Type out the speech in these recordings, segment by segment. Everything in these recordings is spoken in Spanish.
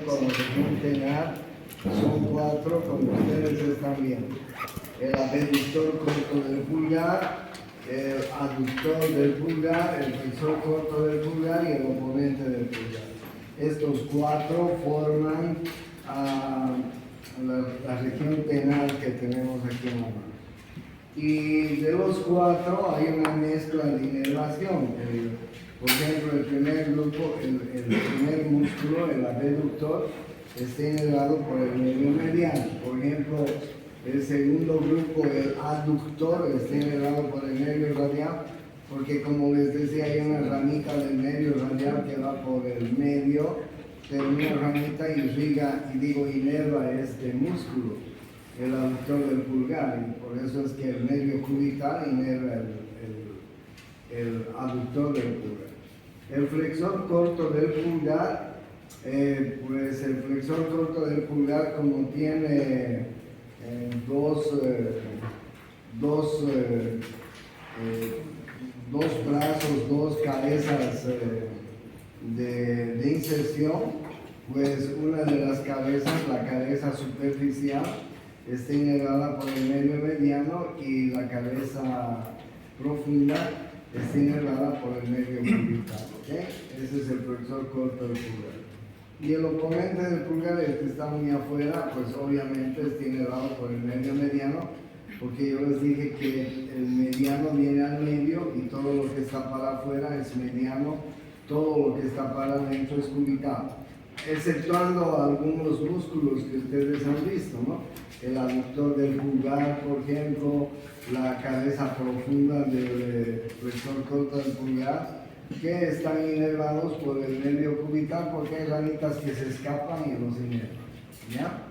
con la región tenar son 4, como ustedes están viendo. El abductor corto del pulgar, el aductor del pulgar, el flexor corto del pulgar y el oponente del pulgar. Estos 4 forman la región tenar que tenemos aquí en la mano. Y de los 4 hay una mezcla de inervación. Por ejemplo, el primer grupo, el primer músculo, el abductor, está inervado por el medio mediano. Por ejemplo, el segundo grupo, el aductor, está inervado por el medio radial, porque como les decía, hay una ramita del medio radial que va por el medio, pero una ramita inerva este músculo, el aductor del pulgar, y por eso es que el medio cubital inerva el aductor del pulgar. El flexor corto del pulgar, pues el flexor corto del pulgar, como tiene dos brazos, dos cabezas de inserción, pues una de las cabezas, la cabeza superficial, está inervada por el medio mediano y la cabeza profunda está inervada por el medio cubital. ¿Okay? Ese es el flexor corto del pulgar. Y el oponente del pulgar, el que está muy afuera, pues obviamente está inervado por el medio mediano, porque yo les dije que el mediano viene al medio y todo lo que está para afuera es mediano, todo lo que está para adentro es cubital, exceptuando algunos músculos que ustedes han visto, ¿no? El aductor del pulgar, por ejemplo, la cabeza profunda del flexor corto del pulgar, que están inervados por el medio cubital porque hay ramitas que se escapan y los inervan, ¿ya?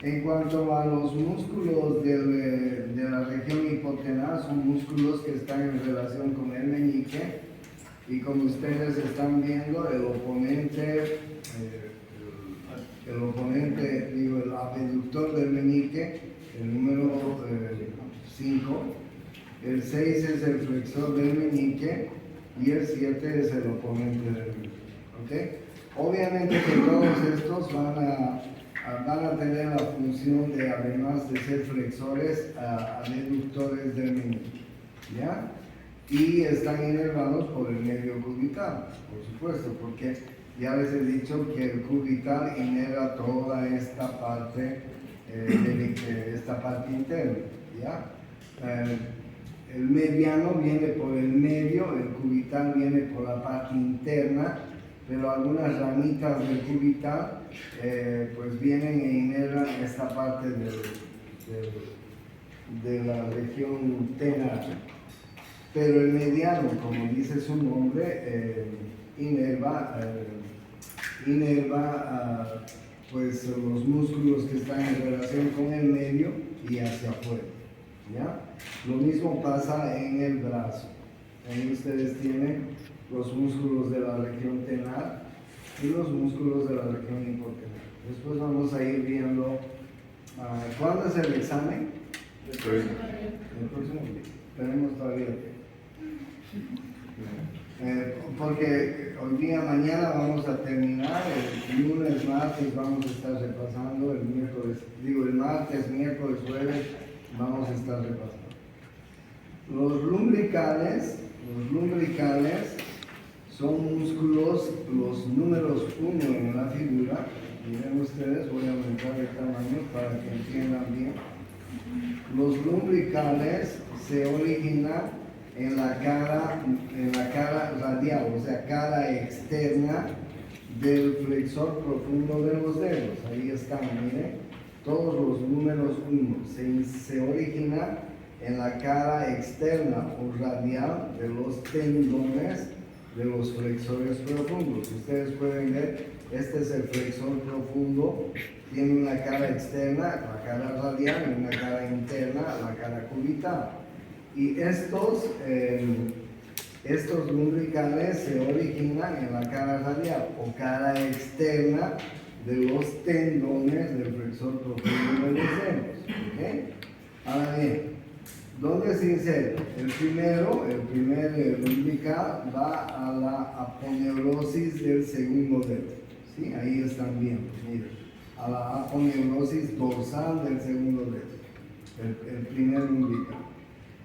En cuanto a los músculos de la región hipotenar, son músculos que están en relación con el meñique, y como ustedes están viendo, el abductor del meñique, el número 5, el 6 es el flexor del meñique y el 7 es el oponente del meñique. ¿Okay? Obviamente que todos estos van a tener la función de, además de ser flexores, aductores del meñique, ¿ya? Y están inervados por el medio cubital, por supuesto, porque ya les he dicho que el cubital inerva toda esta parte, esta parte interna, ¿ya? El mediano viene por el medio, el cubital viene por la parte interna, pero algunas ramitas del cubital pues vienen e inervan esta parte de la región tenar. Pero el mediano, como dice su nombre, inerva pues los músculos que están en relación con el medio y hacia afuera, ¿ya? Lo mismo pasa en el brazo. Ahí ustedes tienen los músculos de la región tenar y los músculos de la región hipotenar. Después vamos a ir viendo ¿cuándo es el examen? El próximo día. Tenemos todavía porque hoy día, mañana vamos a terminar, el lunes, martes vamos a estar repasando, el martes, miércoles, jueves vamos a estar repasando. Los lumbricales son músculos, los números 1 en la figura. Miren ustedes, voy a aumentar el tamaño para que entiendan bien. Los lumbricales se originan en la cara radial, o sea, cara externa del flexor profundo de los dedos. Ahí están, miren, todos los números 1 se originan en la cara externa o radial de los tendones de los flexores profundos. Ustedes pueden ver, este es el flexor profundo, tiene una cara externa, la cara radial, y una cara interna, la cara cubital. Y estos lumbricales se originan en la cara radial o cara externa de los tendones del flexor profundo de los dedos. ¿Okay? Ahora bien, ¿dónde se inserta? El primer lumbrical va a la aponeurosis del segundo dedo. ¿sí? Ahí están viendo, miren, a la aponeurosis dorsal del segundo dedo, el primer umbilical.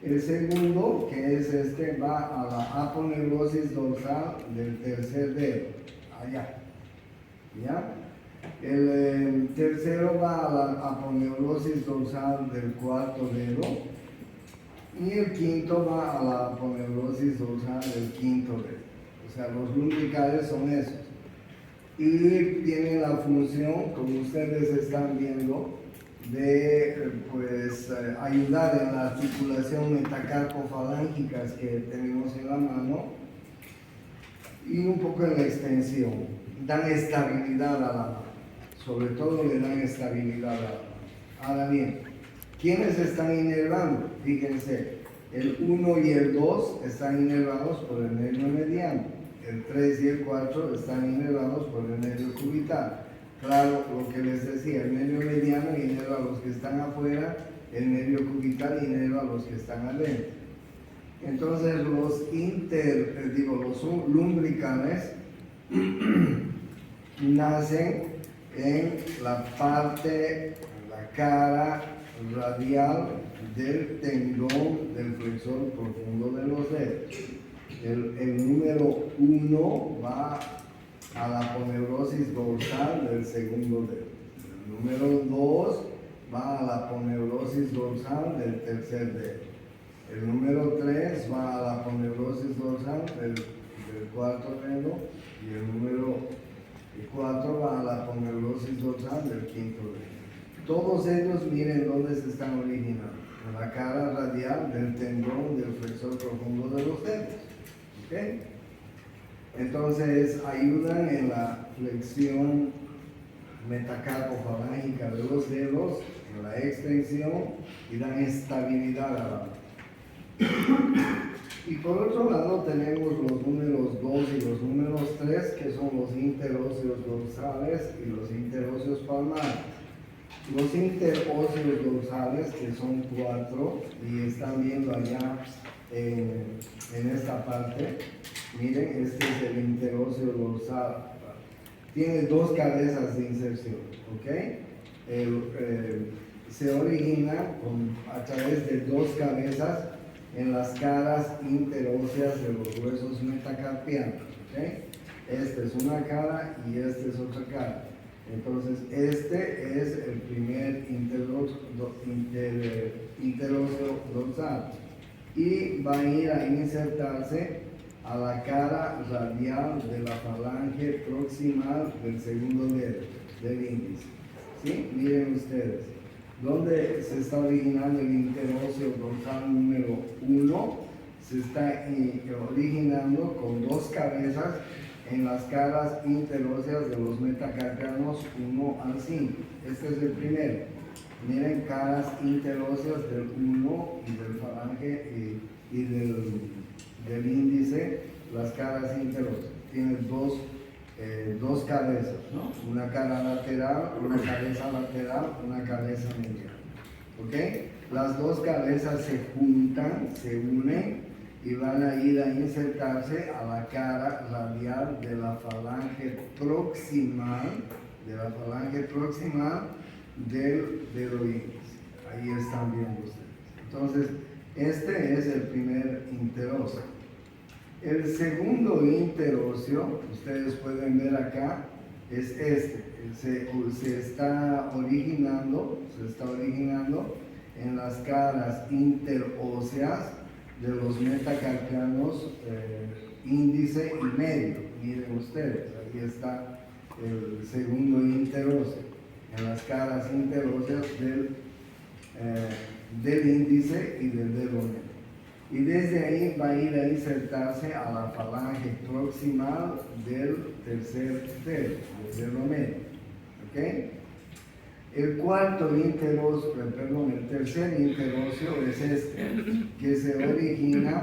El segundo, que es este, va a la aponeurosis dorsal del tercer dedo, allá, ¿ya? El tercero va a la aponeurosis dorsal del cuarto dedo y el quinto va a la aponeurosis dorsal del quinto dedo. O sea, los lumbricales son esos. Y tienen la función, como ustedes están viendo, de ayudar en la articulación metacarpofalángica que tenemos en la mano y un poco en la extensión. Dan estabilidad a la mano, sobre todo le dan estabilidad a la mano. Ahora bien, ¿quiénes están inervando? Fíjense, el 1 y el 2 están inervados por el nervio mediano, el 3 y el 4 están inervados por el nervio cubital. Claro, lo que les decía, el nervio mediano inerva a los que están afuera, el nervio cubital inerva a los que están adentro. Entonces los lumbricales nacen en la parte, la cara radial del tendón del flexor profundo de los dedos. El número 1 va a la aponeurosis dorsal del segundo dedo. El número 2 va a la aponeurosis dorsal del tercer dedo. El número 3 va a la aponeurosis dorsal del cuarto dedo y el número 4 va a la aponeurosis dorsal del quinto dedo. Todos ellos, miren dónde se están originando, en la cara radial del tendón del flexor profundo de los dedos. ¿Okay? Entonces ayudan en la flexión metacarpofalángica de los dedos, en la extensión y dan estabilidad a la mano. Y por otro lado tenemos los números 2 y los números 3, que son los interóseos dorsales y los interóseos palmares. Los interóseos dorsales, que son 4, y están viendo allá en esta parte, miren, este es el interóseo dorsal. Tiene 2 cabezas de inserción, ¿ok? Se origina a través de 2 cabezas en las caras interóseas de los huesos metacarpianos, ¿ok? Esta es una cara y esta es otra cara. Entonces, este es el primer interóseo dorsal y va a ir a insertarse a la cara radial de la falange proximal del segundo dedo, del índice. ¿Sí? Miren ustedes, donde se está originando el interóseo dorsal número 1, se está originando con 2 cabezas en las caras interóseas de los metacarpianos 1 al 5. Este es el primero. Miren, caras interóseas del 1 y del falange y del índice, las caras interóseas. Tiene dos cabezas, ¿no? Una cara lateral, una cabeza lateral, una cabeza medial. ¿Ok? Las 2 cabezas se juntan, se unen y van a ir a insertarse a la cara radial de la falange proximal, del dedo índice. Ahí están viendo ustedes. Entonces, este es el primer interóseo. El segundo interóseo, ustedes pueden ver acá, es este. Se está originando en las caras interóseas de los metacarpianos índice y medio. Miren ustedes, aquí está el segundo interóseo, en las caras interóseas del índice y del dedo medio. Y desde ahí va a ir a insertarse a la falange proximal del tercer dedo, del dedo medio. ¿Ok? El tercer interóseo es este, que se origina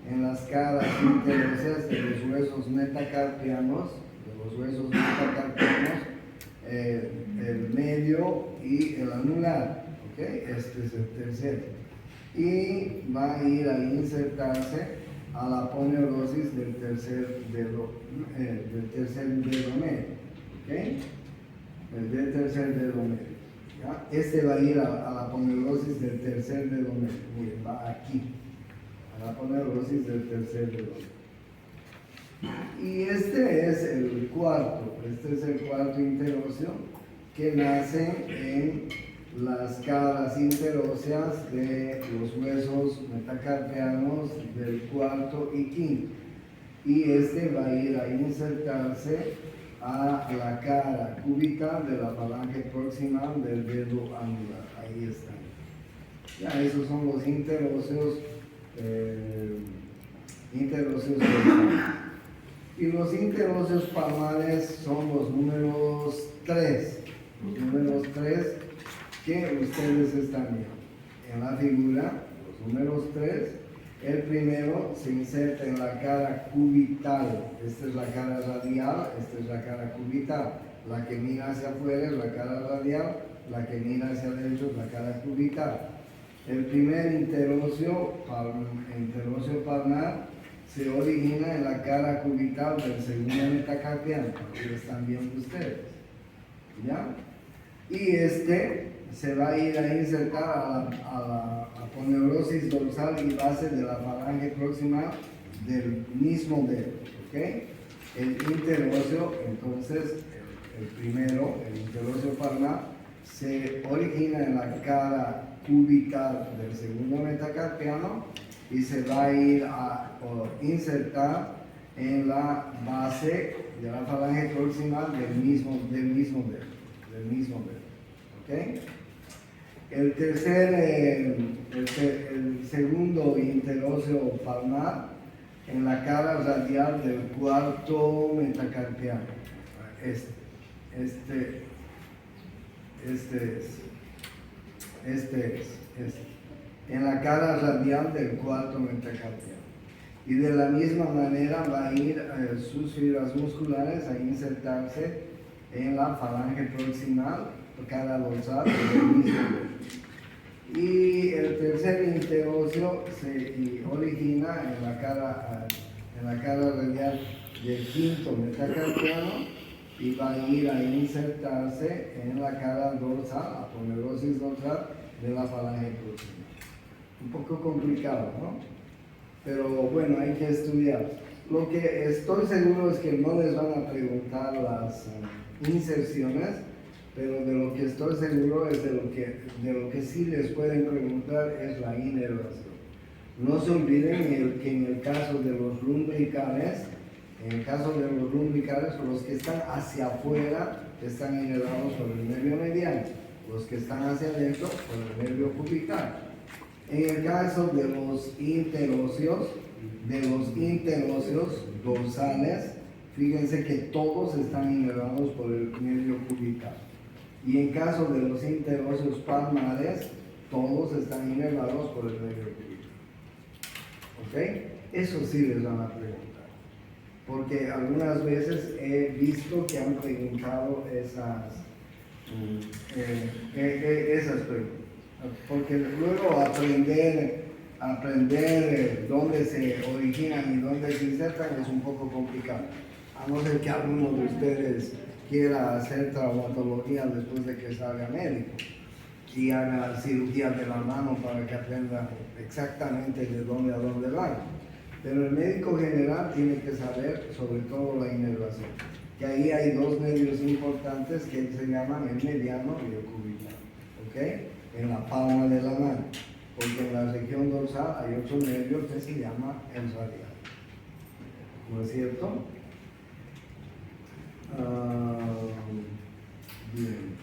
en las caras interóseas de los huesos metacarpianos, el medio y el anular. ¿Ok? Este es el tercero. Y va a ir a insertarse a la aponeurosis del tercer dedo medio. ¿Ok? El del tercer dedo medio. ¿Ya? Este va a ir a la aponeurosis del tercer dedo medio. Miren, va aquí, a la aponeurosis del tercer dedo medio. Y este es el cuarto interóseo que nace en las caras interóseas de los huesos metacarpianos del cuarto y quinto. Y este va a ir a insertarse a la cara cubital de la falange proximal del dedo anular. Ahí están. Ya, esos son los interóseos dorsales. Y los interóseos palmares son los números 3. Los números 3 que ustedes están viendo. En la figura, los números 3, el primero se inserta en la cara cubital. Esta es la cara radial, esta es la cara cubital. La que mira hacia afuera es la cara radial, la que mira hacia adentro es la cara cubital. El primer interóseo palmar se origina en la cara cubital del segundo metacarpiano, que están viendo ustedes. ¿Ya? Y este se va a ir a insertar a la aponeurosis dorsal y base de la falange proximal del mismo dedo. ¿Okay? El interóseo, entonces, el primero, el interóseo palmar, se origina en la cara cubital del segundo metacarpiano y se va a ir a insertar en la base de la falange proximal del mismo dedo. ¿Okay? El segundo interóseo palmar en la cara radial del cuarto metacarpiano. Este es. En la cara radial del cuarto metacarpiano. Y de la misma manera va a ir sus fibras musculares a insertarse en la falange proximal, cara dorsal del mismo dedo. Y el tercer interóseo se origina en la cara radial del quinto metacarpiano y va a ir a insertarse en la cara dorsal, aponeurosis dorsal de la falange proximal. Un poco complicado, ¿no? Pero bueno, hay que estudiar. Lo que estoy seguro es que no les van a preguntar las inserciones, pero de lo que estoy seguro es de lo que sí les pueden preguntar es la inervación. No se olviden que en el caso de los lumbricales, los que están hacia afuera están inervados por el nervio mediano, los que están hacia adentro por el nervio cubital. En el caso de los interóseos dorsales, fíjense que todos están inervados por el nervio cubital. Y en caso de los interóseos palmares, todos están inervados por el nervio cubital. ¿Ok? Eso sí les van a preguntar. Porque algunas veces he visto que han preguntado esas preguntas. Porque luego aprender dónde se originan y dónde se insertan es un poco complicado. A no ser que alguno de ustedes quiera hacer traumatología después de que salga médico y haga cirugía de la mano para que aprenda exactamente de dónde a dónde van. Pero el médico general tiene que saber sobre todo la inervación. Que ahí hay dos nervios importantes que se llaman el mediano y el cubital. ¿Ok? En la palma de la mano, porque en la región dorsal hay otro nervio que se llama el radial. ¿No es cierto? Bien.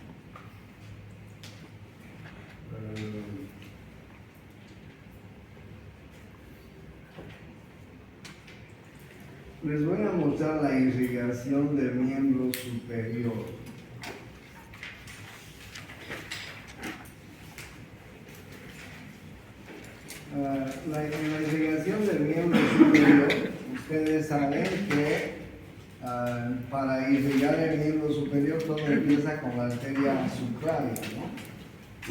Les voy a mostrar la irrigación del miembro superior. La irrigación del miembro superior, ustedes saben que para irrigar el miembro superior todo empieza con la arteria subclavia, ¿no?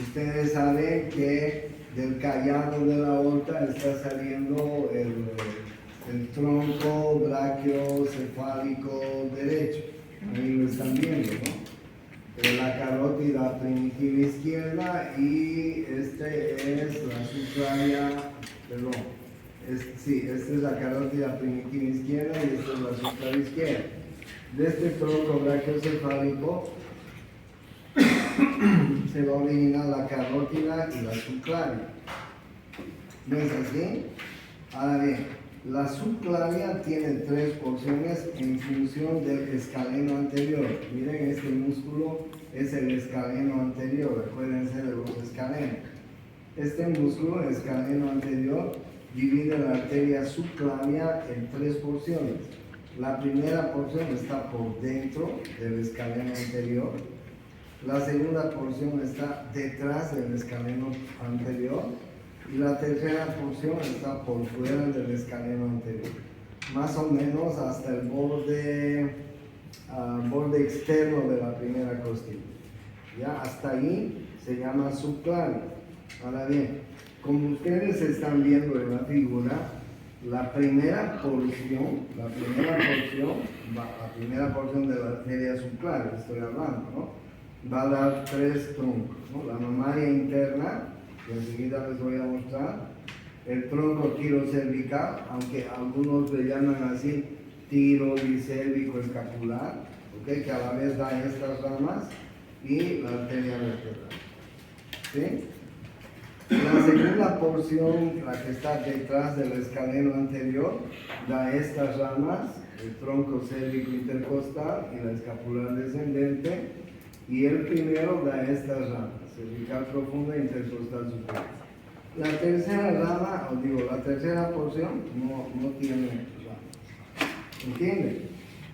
Ustedes saben que del callado de la aorta está saliendo el tronco brachiocefálico derecho. Ahí lo están viendo, ¿no? La carótida primitiva izquierda y este es la subclavia, perdón, esta es la carótida primitiva izquierda y esta es la subclavia izquierda. De este tronco brachiocefálico se va a originar la carótida y la subclavia. ¿No es así? Ahora bien, la subclavia tiene 3 porciones en función del escaleno anterior. Miren, este músculo es el escaleno anterior, acuérdense de los escalenos. Este músculo, escaleno anterior, divide la arteria subclavia en 3 porciones. La primera porción está por dentro del escaleno anterior. La segunda porción está detrás del escaleno anterior. Y la tercera porción está por fuera del escaleno anterior. Más o menos hasta el borde externo de la primera costilla. Ya hasta ahí se llama subclavia. Ahora bien, como ustedes están viendo en la figura, la primera porción de la arteria subclavia, estoy hablando, ¿no? Va a dar 3 troncos, ¿no? La mamaria interna, que enseguida les voy a mostrar, el tronco tirocervical, aunque algunos le llaman así, tiro bicérvico escapular, ¿okay? Que a la vez da estas ramas, y la arteria vertebral. ¿Sí? La segunda porción, la que está detrás del escaleno anterior, da estas ramas, el tronco cérvico intercostal y la escapular descendente, y el primero da estas ramas, cervical profunda e intercostal superior. La tercera rama, la tercera porción no tiene ramas. ¿Entienden?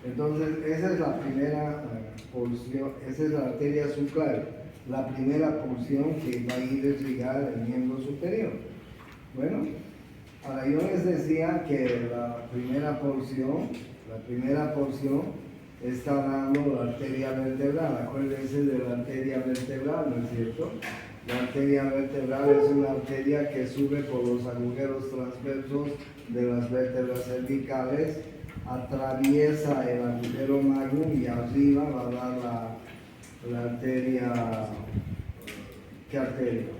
Entonces, esa es la primera porción, esa es la arteria subclavia, la primera porción que va a ir a irrigar el miembro superior. Bueno, ahora yo les decía que la primera porción está dando la arteria vertebral. Acuérdense de la arteria vertebral, ¿no es cierto? La arteria vertebral es una arteria que sube por los agujeros transversos de las vértebras cervicales, atraviesa el agujero magnum y arriba va a dar la arteria. ¿Qué arteria?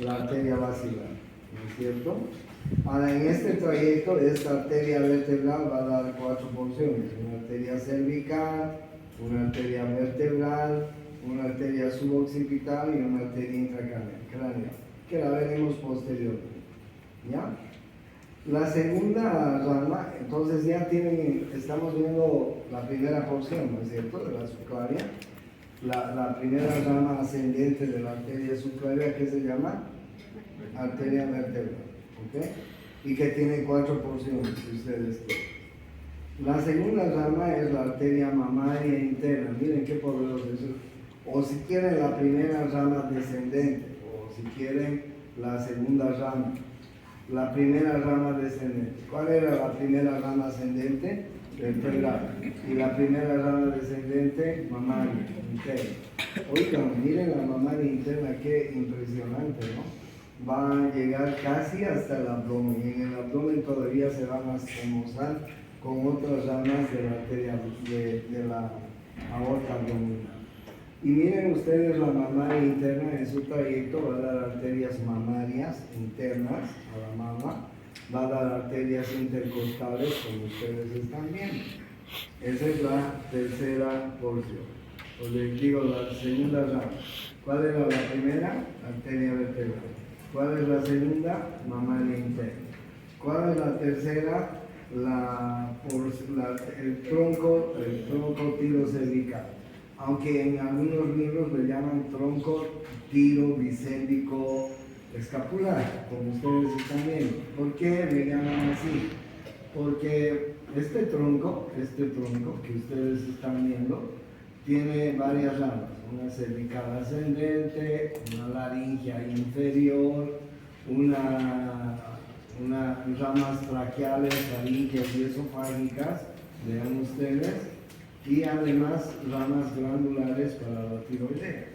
La arteria basilar, ¿no es cierto? Ahora, en este trayecto, esta arteria vertebral va a dar 4 porciones: una arteria cervical, una arteria vertebral, una arteria suboccipital y una arteria intracraneal, que la veremos posteriormente. ¿Ya? La segunda rama, entonces ya estamos viendo la primera porción, ¿no es cierto?, de la subclavia. La primera rama ascendente de la arteria subclavia, que se llama arteria vertebral. ¿Okay? Y que tiene 4 porciones, si ustedes quieren. La segunda rama es la arteria mamaria interna. Miren qué poderoso es eso. O si quieren la primera rama descendente, o si quieren la segunda rama. La primera rama descendente. ¿Cuál era la primera rama ascendente? Vertebral. Y la primera rama descendente, mamaria interna. Oigan, miren la mamaria interna, qué impresionante, ¿no? Va a llegar casi hasta el abdomen, y en el abdomen todavía se van a escomosar con otras ramas de la arteria de la aorta abdominal. Y miren ustedes, la mamaria interna en su trayecto va a dar arterias mamarias internas a la mama, va a dar arterias intercostales, como ustedes están viendo. Esa es la tercera porción, o les digo, la segunda rama. ¿Cuál era la primera? Arteria vertebral. ¿Cuál es la segunda? Mamaria interna. ¿Cuál es la tercera? El tronco tirocervical. Aunque en algunos libros le llaman tronco tiro bicérvico escapular, como ustedes están viendo. ¿Por qué le llaman así? Porque este tronco que ustedes están viendo tiene varias ramas: una cervical ascendente, una laringea inferior, unas ramas traqueales, laríngeas y esofágicas, vean ustedes, y además ramas glandulares para la tiroidea.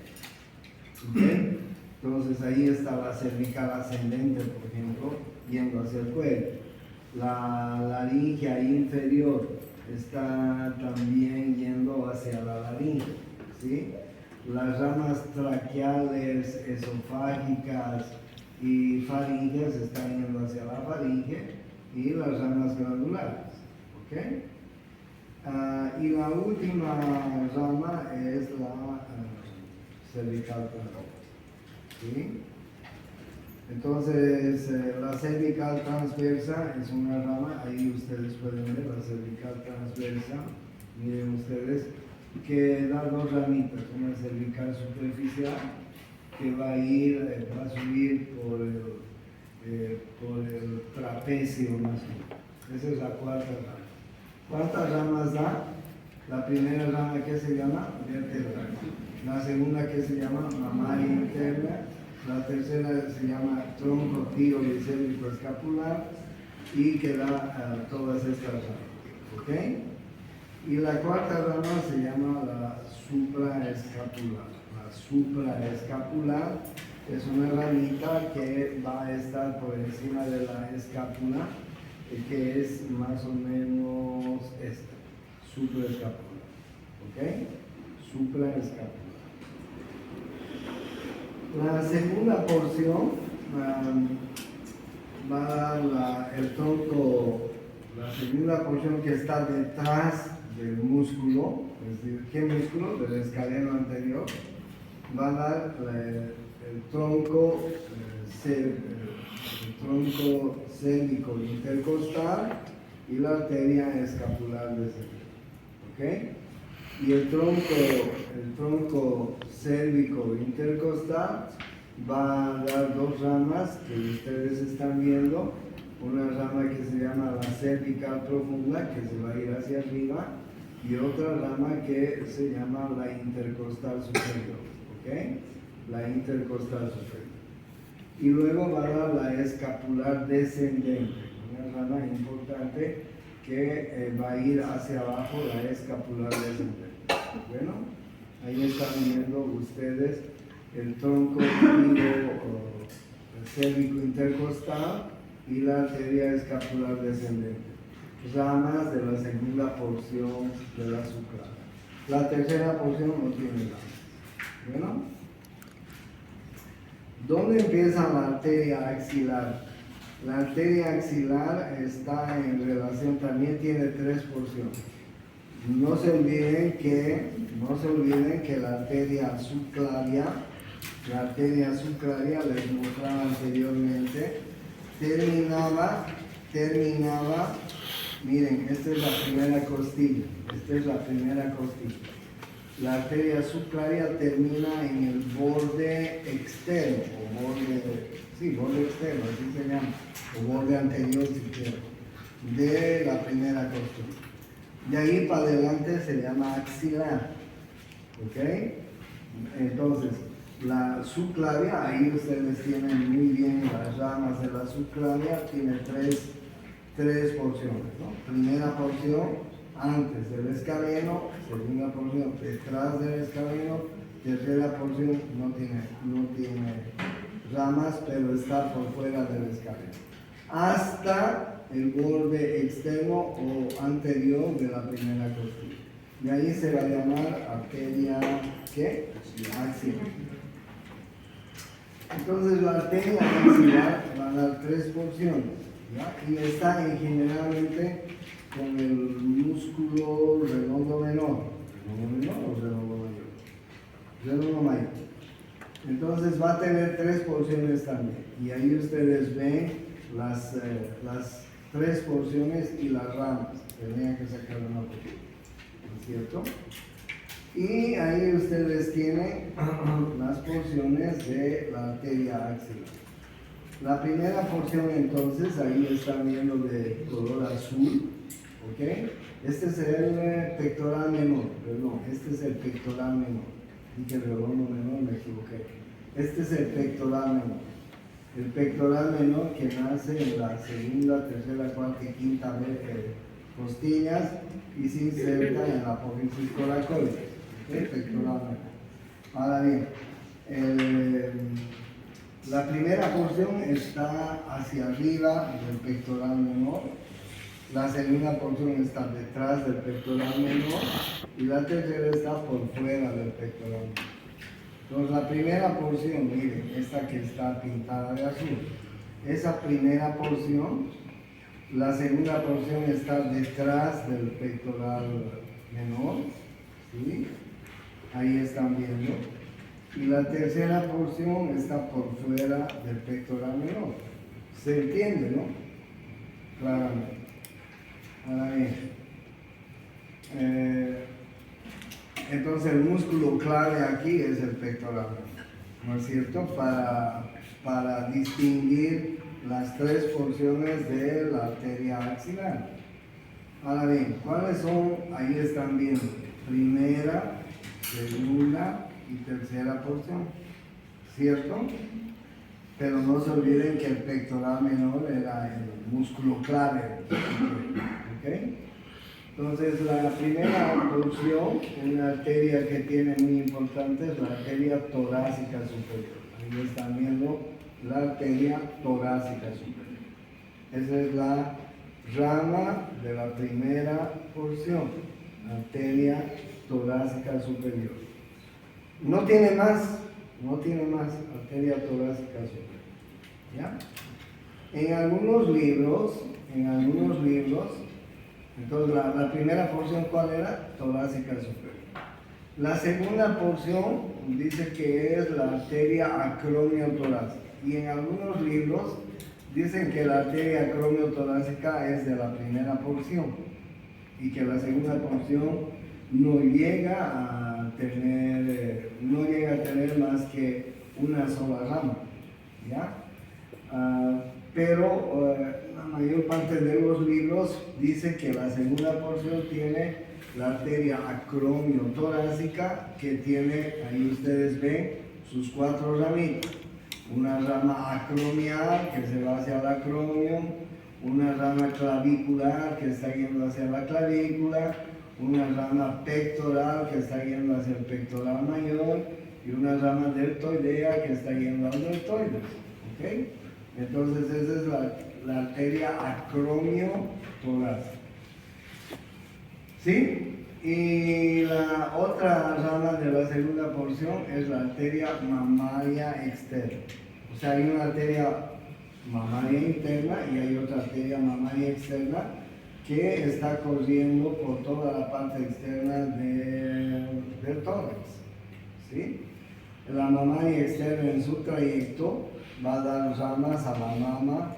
¿Okay? Entonces ahí está la cervical ascendente, por ejemplo, yendo hacia el cuello. La laringea inferior está también yendo hacia la laringe, ¿sí? Las ramas traqueales, esofágicas y faringes están yendo hacia la faringe y las ramas glandulares, ¿ok? Y la última rama es la cervical transversa, ¿sí? Entonces, la cervical transversa es una rama, ahí ustedes pueden ver la cervical transversa, miren ustedes, que da dos ramitas, una cervical superficial que va a subir por el trapecio más o menos. Esa es la cuarta rama. ¿Cuántas ramas da? La primera rama que se llama vertebral, la segunda que se llama mamaria interna, la tercera se llama tronco tibio-cérvico escapular y que da todas estas ramas, ¿ok? Y la cuarta rama se llama la supraescapular. La supraescapular es una ramita que va a estar por encima de la escápula, que es más o menos esta, supraescapular, ¿ok? Supraescapular. La segunda porción va a dar el tronco, la segunda porción que está detrás del músculo, es decir, ¿qué músculo? Del escaleno anterior, va a dar el tronco cérvico intercostal y la arteria escapular descendente, ¿ok? Y el tronco cérvico intercostal va a dar dos ramas que ustedes están viendo, una rama que se llama la cervical profunda, que se va a ir hacia arriba, y otra rama que se llama la intercostal superior, ¿ok? La intercostal superior. Y luego va a dar la escapular descendente, una rama importante que va a ir hacia abajo, la escapular descendente. Bueno, ahí están viendo ustedes el tronco cérvico intercostal y la arteria escapular descendente, ramas de la segunda porción de la subclavícula. La tercera porción no tiene ramas. Bueno, ¿dónde empieza la arteria axilar? La arteria axilar está en relación, también tiene tres porciones. No se olviden que la arteria subclavia, les mostraba anteriormente, terminaba, miren, esta es la primera costilla, La arteria subclavia termina en el borde externo, borde externo, así se llama, o borde anterior si quieren, de la primera costilla. De ahí para adelante se llama axilar, ¿ok? Entonces, la subclavia, ahí ustedes tienen muy bien las ramas de la subclavia, tiene tres porciones, ¿no? Primera porción antes del escaleno, segunda porción detrás del escaleno, tercera porción no tiene ramas, pero está por fuera del escaleno, hasta el borde externo o anterior de la primera costilla. Y ahí se va a llamar arteria, ¿qué? Axilar. Entonces la arteria axilar va a dar tres porciones, ¿ya? Y está generalmente con el músculo redondo menor. ¿Redondo menor o redondo mayor? Redondo mayor. Entonces va a tener tres porciones también. Y ahí ustedes ven las tres porciones y las ramas. Tendrían que sacar una copia, ¿no es cierto? Y ahí ustedes tienen las porciones de la arteria axilar. La primera porción, entonces, ahí están viendo de color azul, ¿ok? Este es el pectoral menor, perdón, este es el pectoral menor. Dije redondo menor, me equivoqué. Este es el pectoral menor. El pectoral menor que nace en la segunda, tercera, cuarta y quinta costillas y se inserta en la apófisis coracoides. ¿Okay? Pectoral menor. Ahora bien, la primera porción está hacia arriba del pectoral menor La segunda porción está detrás del pectoral menor y la tercera está por fuera del pectoral menor. Entonces la primera porción, miren, esta que está pintada de azul, esa primera porción, la segunda porción está detrás del pectoral menor, ¿sí? Ahí están viendo. Y la tercera porción está por fuera del pectoral menor. ¿Se entiende, no? Claramente. Ahora bien, entonces el músculo clave aquí es el pectoral, ¿no es cierto? Para distinguir las tres porciones de la arteria axilar. Ahora bien, ¿cuáles son? Ahí están viendo, primera, segunda y tercera porción, ¿cierto? Pero no se olviden que el pectoral menor era el músculo clave, ¿ok? Entonces la primera porción, una arteria que tiene muy importante, es la arteria torácica superior. Ahí están viendo la arteria torácica superior. Esa es la rama de la primera porción, arteria torácica superior. No tiene más arteria torácica superior. ¿Ya? En algunos libros, entonces la primera porción, ¿cuál era? Torácica superior. La segunda porción dice que es la arteria acromiotorácica. Y en algunos libros dicen que la arteria acromiotorácica es de la primera porción y que la segunda porción no llega a tener más que una sola rama, ¿ya? Pero la mayor parte de los libros dice que la segunda porción tiene la arteria acromiotorácica, que tiene, ahí ustedes ven, sus 4 ramitas. Una rama acromial que se va hacia el acromion, una rama clavicular que está yendo hacia la clavícula, una rama pectoral que está yendo hacia el pectoral mayor y una rama deltoidea que está yendo al deltoides. ¿Okay? Entonces esa es la arteria acromiotorácica. ¿Sí? Y la otra rama de la segunda porción es la arteria mamaria externa. O sea, hay una arteria mamaria interna y hay otra arteria mamaria externa que está corriendo por toda la parte externa del tórax. ¿Sí? La mamaria externa en su trayecto va a dar ramas a la mama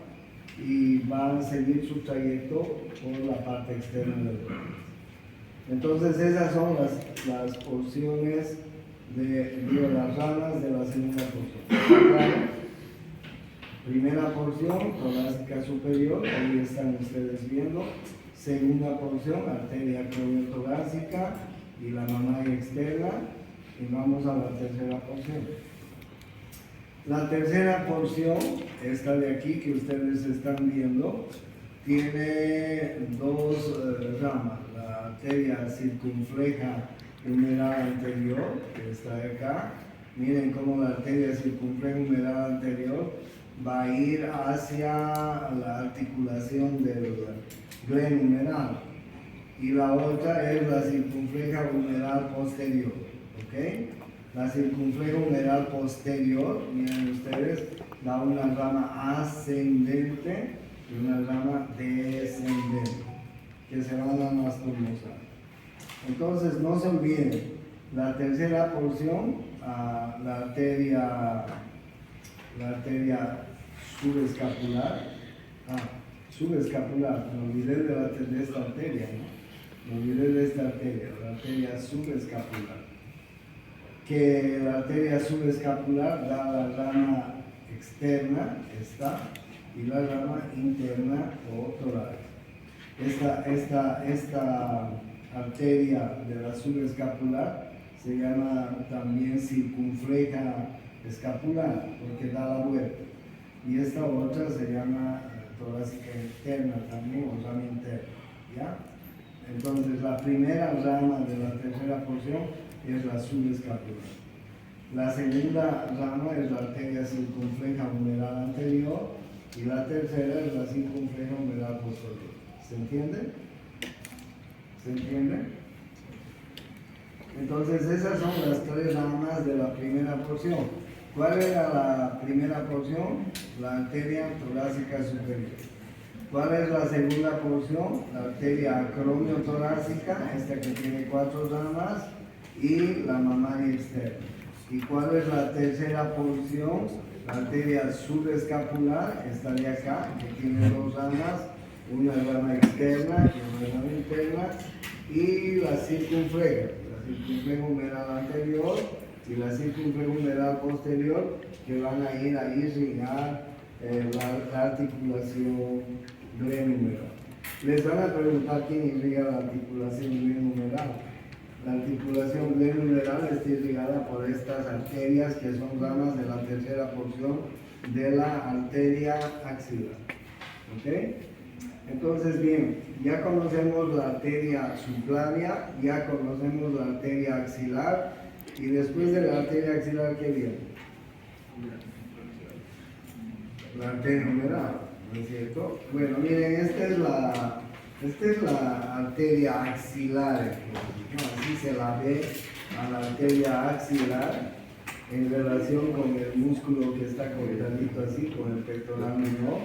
y va a seguir su trayecto por la parte externa del tórax. Entonces esas son las porciones de las ramas de la segunda porción. ¿Claro? Primera porción, torácica superior, ahí están ustedes viendo. Segunda porción, arteria acromiotorácica y la mamaria externa. Y vamos a la tercera porción. La tercera porción, esta de aquí que ustedes están viendo, tiene 2 ramas. La arteria circunfleja humeral anterior, que está acá. Miren cómo la arteria circunfleja humeral anterior va a ir hacia la articulación del glen humeral. Y la otra es la circunfleja humeral posterior. ¿Ok? La circunfleja humeral posterior, miren ustedes, da una rama ascendente y una rama descendente, que se van a masculosar. Entonces, no se olviden, la tercera porción, la arteria subescapular, subescapular, me olvidé de esta arteria, ¿no? Me olvidé de esta arteria, la arteria subescapular. Que la arteria subescapular da la rama externa, esta, y la rama interna o torácica. Esta arteria de la subescapular se llama también circunfleja escapular, porque da la vuelta. Y esta otra se llama torácica interna también, o rama interna, ¿ya? Entonces la primera rama de la tercera porción es la subescapular. La segunda rama es la arteria circunfleja humeral anterior y la tercera es la circunfleja humeral posterior. ¿Se entiende? ¿Se entiende? Entonces esas son las tres ramas de la primera porción. ¿Cuál era la primera porción? La arteria torácica superior. ¿Cuál es la segunda porción? La arteria acromiotorácica, esta que tiene 4 ramas, y la mamaria externa. ¿Y cuál es la tercera porción? La arteria subescapular, esta de acá, que tiene 2 ramas, una rama externa y una rama interna, y la circunfleja humeral anterior y la circunfleja humeral posterior, que van a ir a irrigar la articulación glenumeral. Les van a preguntar quién irriga la articulación glenumeral. La articulación glenumeral está irrigada por estas arterias que son ramas de la tercera porción de la arteria axilar. ¿Ok? Entonces, bien, ya conocemos la arteria subclavia, ya conocemos la arteria axilar, y después de la arteria axilar, ¿qué viene? La arteria humeral, ¿no es cierto? Bueno, miren, esta es la arteria axilar, ¿no? Así se la ve a la arteria axilar en relación con el músculo que está conectadito así, con el pectoral menor.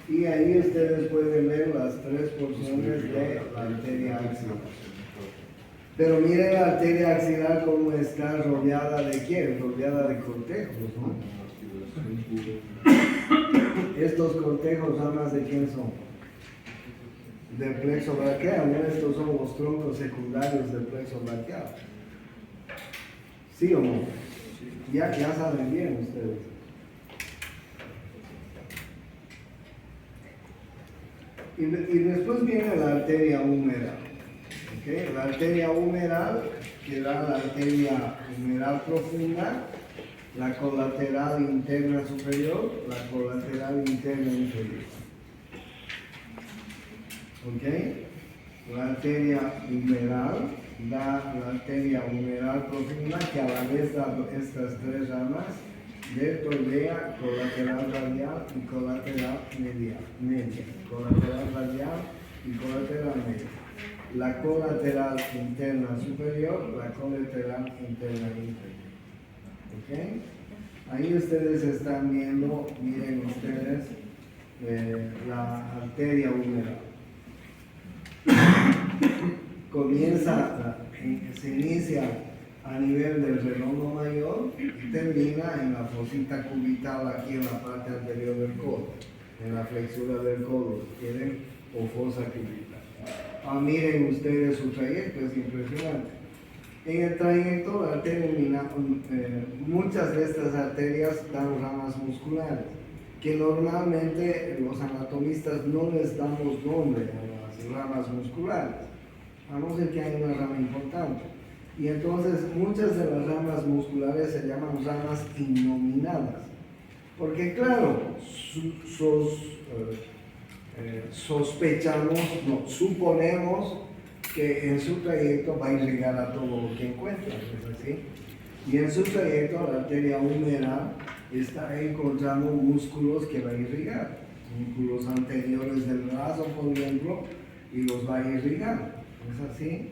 Y ahí ustedes pueden ver las 3 porciones de la arteria axilar. Pero miren la arteria axilar cómo está rodeada de ¿qué? Rodeada de cortejos, ¿no? Estos cortejos, ¿ramas de quién son? Del plexo braquial, ¿no? Estos son los troncos secundarios del plexo braquial. ¿Sí o no? Ya saben bien ustedes. Y después viene la arteria humeral. ¿Okay? La arteria humeral, que da la arteria humeral profunda, la colateral interna superior, la colateral interna inferior. ¿Ok? La arteria humeral da la arteria humeral profunda, que a la vez da estas 3 ramas: deltoidea, colateral radial y colateral media. Colateral radial y colateral media. La colateral interna superior, la colateral interna inferior. ¿Ok? Ahí ustedes están viendo, miren ustedes, la arteria humeral. Se inicia a nivel del redondo mayor y termina en la fosita cubital aquí en la parte anterior del codo, en la flexura del codo, ¿quieren? O fosa cubital. Miren ustedes su trayecto, es impresionante. En el trayecto, la arteria muchas de estas arterias dan ramas musculares, que normalmente los anatomistas no les damos nombre a las ramas musculares, a no ser que haya una rama importante. Y entonces muchas de las ramas musculares se llaman ramas innominadas, porque claro, suponemos que en su trayecto va a irrigar a todo lo que encuentra, ¿es así? Y en su trayecto la arteria humeral está encontrando músculos que va a irrigar, músculos anteriores del brazo, por ejemplo, y los va a irrigar, ¿es así?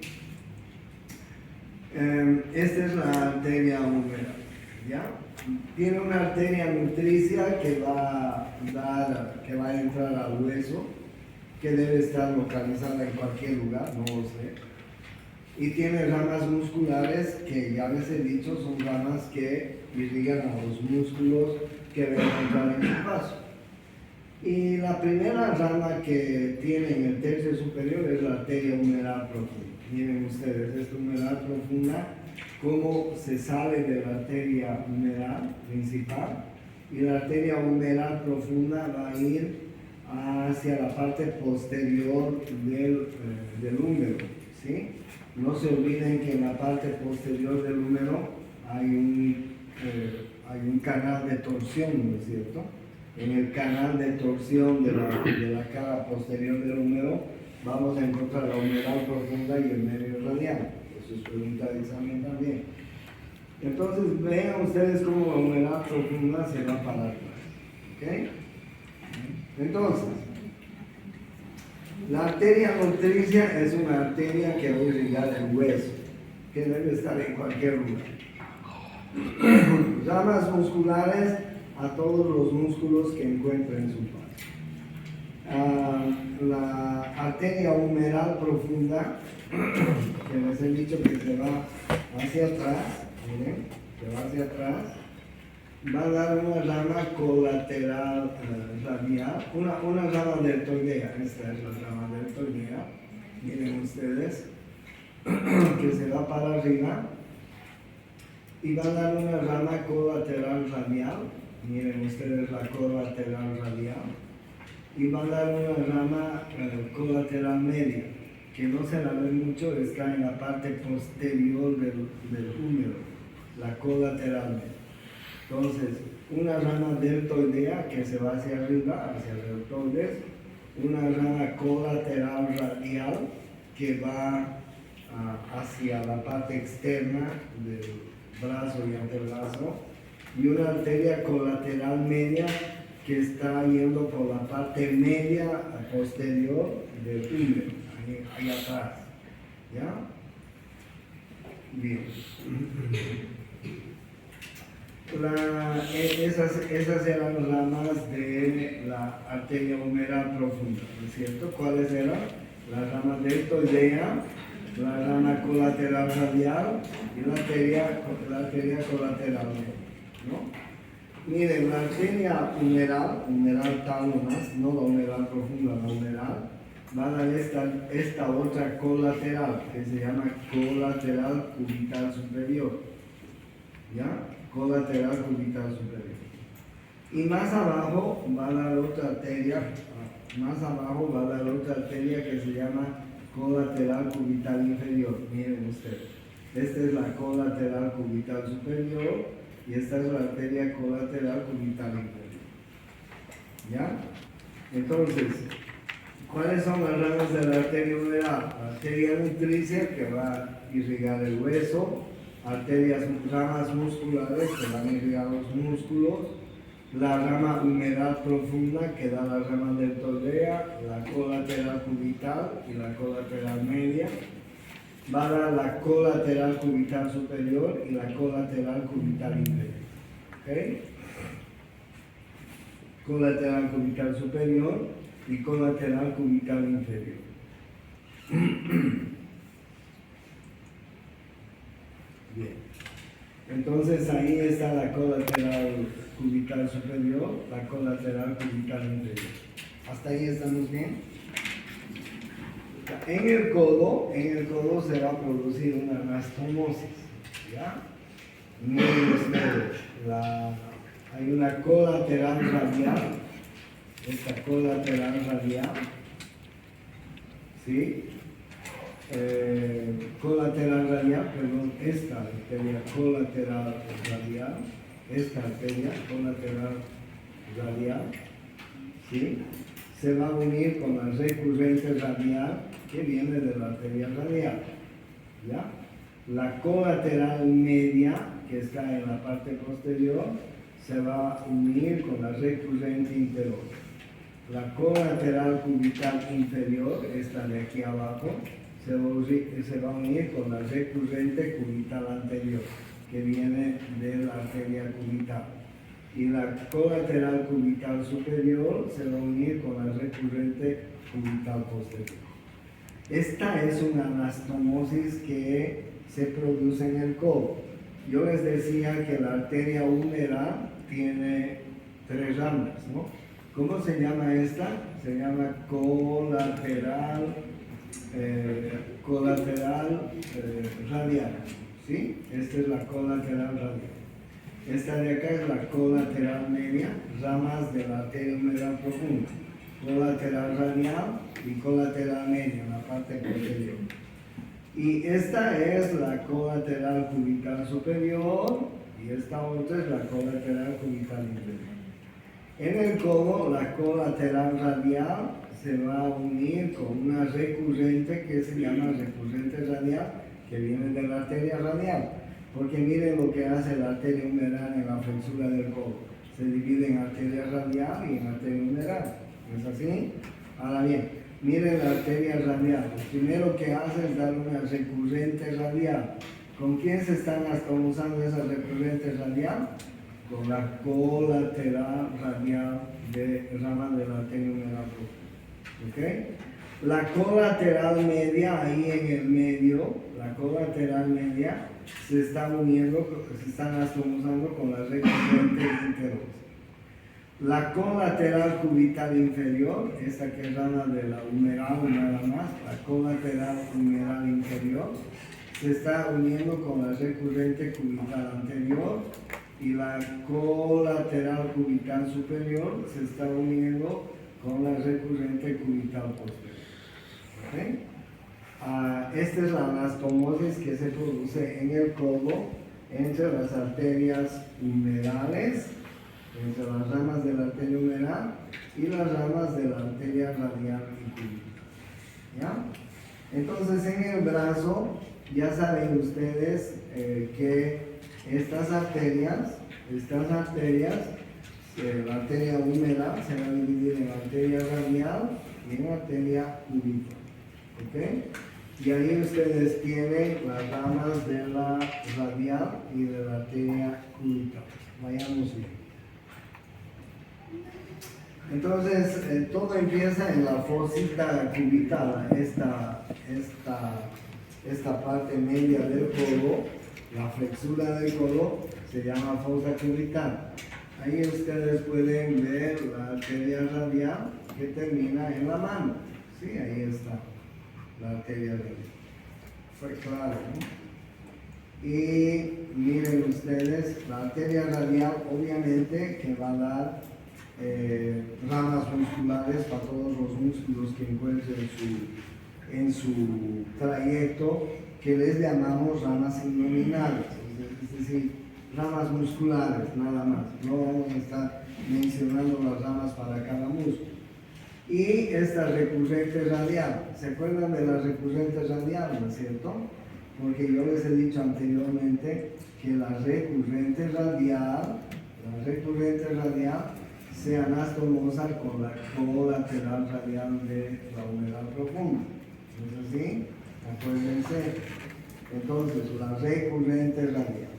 Esta es la arteria humeral, ¿ya? Tiene una arteria nutricia que va a entrar al hueso, que debe estar localizada en cualquier lugar, no lo sé. Y tiene ramas musculares que ya les he dicho, son ramas que irrigan a los músculos que deben entrar en su paso. Y la primera rama que tiene en el tercio superior es la arteria humeral profunda. Miren ustedes, esta humeral profunda, cómo se sale de la arteria humeral principal, y la arteria humeral profunda va a ir hacia la parte posterior del húmero, ¿sí? No se olviden que en la parte posterior del húmero hay un canal de torsión, ¿no es cierto? En el canal de torsión de la cara posterior del húmero vamos a encontrar la humeral profunda y el medio radial. Eso es pregunta de examen también. Entonces vean ustedes cómo la humeral profunda se va para atrás. ¿Ok? Entonces, La arteria nutricia es una arteria que va a irrigar el hueso, que debe estar en cualquier lugar. Ramas musculares a todos los músculos que encuentren en su paso. La arteria humeral profunda, que les he dicho que se va hacia atrás, miren, que va hacia atrás, va a dar una rama colateral radial, una rama deltoidea. Esta es la rama deltoidea, miren ustedes, que se va para arriba y va a dar una rama colateral radial, miren ustedes la colateral radial, y va a dar una rama colateral media, que no se la ve mucho, está en la parte posterior del húmero, la colateral media. Entonces, una rama deltoidea que se va hacia arriba, hacia el deltoides, una rama colateral radial que va hacia la parte externa del brazo y antebrazo, y una arteria colateral media que está yendo por la parte media posterior del húmero, ahí atrás. ¿Ya? Bien. Esas eran las ramas de la arteria humeral profunda, ¿no es cierto? ¿Cuáles eran? La rama deltoidea, la rama colateral radial y la arteria colateral media, ¿no? Miren, la arteria humeral tal nomás, no la humeral profunda, la humeral, va a dar esta otra colateral que se llama colateral cubital superior. ¿Ya? Colateral cubital superior. Y más abajo va a dar otra arteria, que se llama colateral cubital inferior. Miren ustedes, esta es la colateral cubital superior y esta es la arteria colateral cubital inferior. ¿Ya? Entonces, ¿cuáles son las ramas de la arteria humeral? La arteria nutricia, que va a irrigar el hueso, ramas musculares que van a irrigar los músculos, la rama humeral profunda que da la rama deltoidea, la colateral cubital y la colateral media, va a dar la colateral cubital superior y la colateral cubital inferior. ¿Ok? Colateral cubital superior y colateral cubital inferior. Bien. Entonces ahí está la colateral cubital superior, la colateral cubital inferior. ¿Hasta ahí estamos bien? En el codo se va a producir una anastomosis. ¿Ya? Miren ustedes, hay una colateral radial, esta colateral radial, ¿sí? Colateral radial, perdón, esta arteria colateral radial, esta arteria colateral radial, ¿sí? Se va a unir con la recurrente radial que viene de la arteria radial, ¿ya? La colateral media, que está en la parte posterior, se va a unir con la recurrente interior. La colateral cubital inferior, esta de aquí abajo, se va a unir con la recurrente cubital anterior, que viene de la arteria cubital. Y la colateral cubital superior se va a unir con la recurrente cubital posterior. Esta es una anastomosis que se produce en el codo. Yo les decía que la arteria humeral tiene 3 ramas, ¿no? ¿Cómo se llama esta? Se llama colateral radial, ¿sí? Esta es la colateral radial. Esta de acá es la colateral media, ramas de la arteria humeral profunda. Colateral radial y colateral media, la parte posterior. Y esta es la colateral cubital superior y esta otra es la colateral cubital inferior. En el codo, la colateral radial se va a unir con una recurrente que se llama recurrente radial, que viene de la arteria radial. Porque miren lo que hace la arteria humeral en la flexura del codo. Se divide en arteria radial y en arteria humeral. ¿No es así? Ahora bien, Miren la arteria radial. Lo primero que hace es dar una recurrente radial. ¿Con quién se están usando esa recurrente radial? Con la colateral radial de rama de la arteria humeral profunda. ¿Ok? La colateral media, ahí en el medio, la colateral media, se están usando con la recurrente interosa. La colateral cubital inferior, esta que es rama de la humeral nada más, la colateral humeral inferior, se está uniendo con la recurrente cubital anterior, y la colateral cubital superior se está uniendo con la recurrente cubital posterior. ¿Okay? Esta es la anastomosis que se produce en el codo entre las arterias humerales, entre las ramas de la arteria humeral y las ramas de la arteria radial y cubital. ¿Ya? Entonces, en el brazo, ya saben ustedes que estas arterias, la arteria humeral se va a dividir en arteria radial y en arteria cubital. ¿Ok? Y ahí ustedes tienen las ramas de la radial y de la arteria cubital. Vayamos bien. Entonces, todo empieza en la fosita cubital, esta parte media del codo, la flexura del codo, se llama fosa cubital. Ahí ustedes pueden ver la arteria radial que termina en la mano. Sí, ahí está la arteria radial. Fue claro, ¿no? Y miren ustedes, la arteria radial obviamente que va a dar ramas musculares para todos los músculos que encuentren en su trayecto, que les llamamos ramas innominales, es decir, ramas musculares, nada más. No vamos a estar mencionando las ramas para cada músculo. Y esta recurrente radial, ¿se acuerdan de la recurrente radial, no es cierto? Porque yo les he dicho anteriormente que la recurrente radial se anastomosa con la colateral radial de la humeral profunda. ¿No es así? Acuérdense. Entonces, la recurrente radial.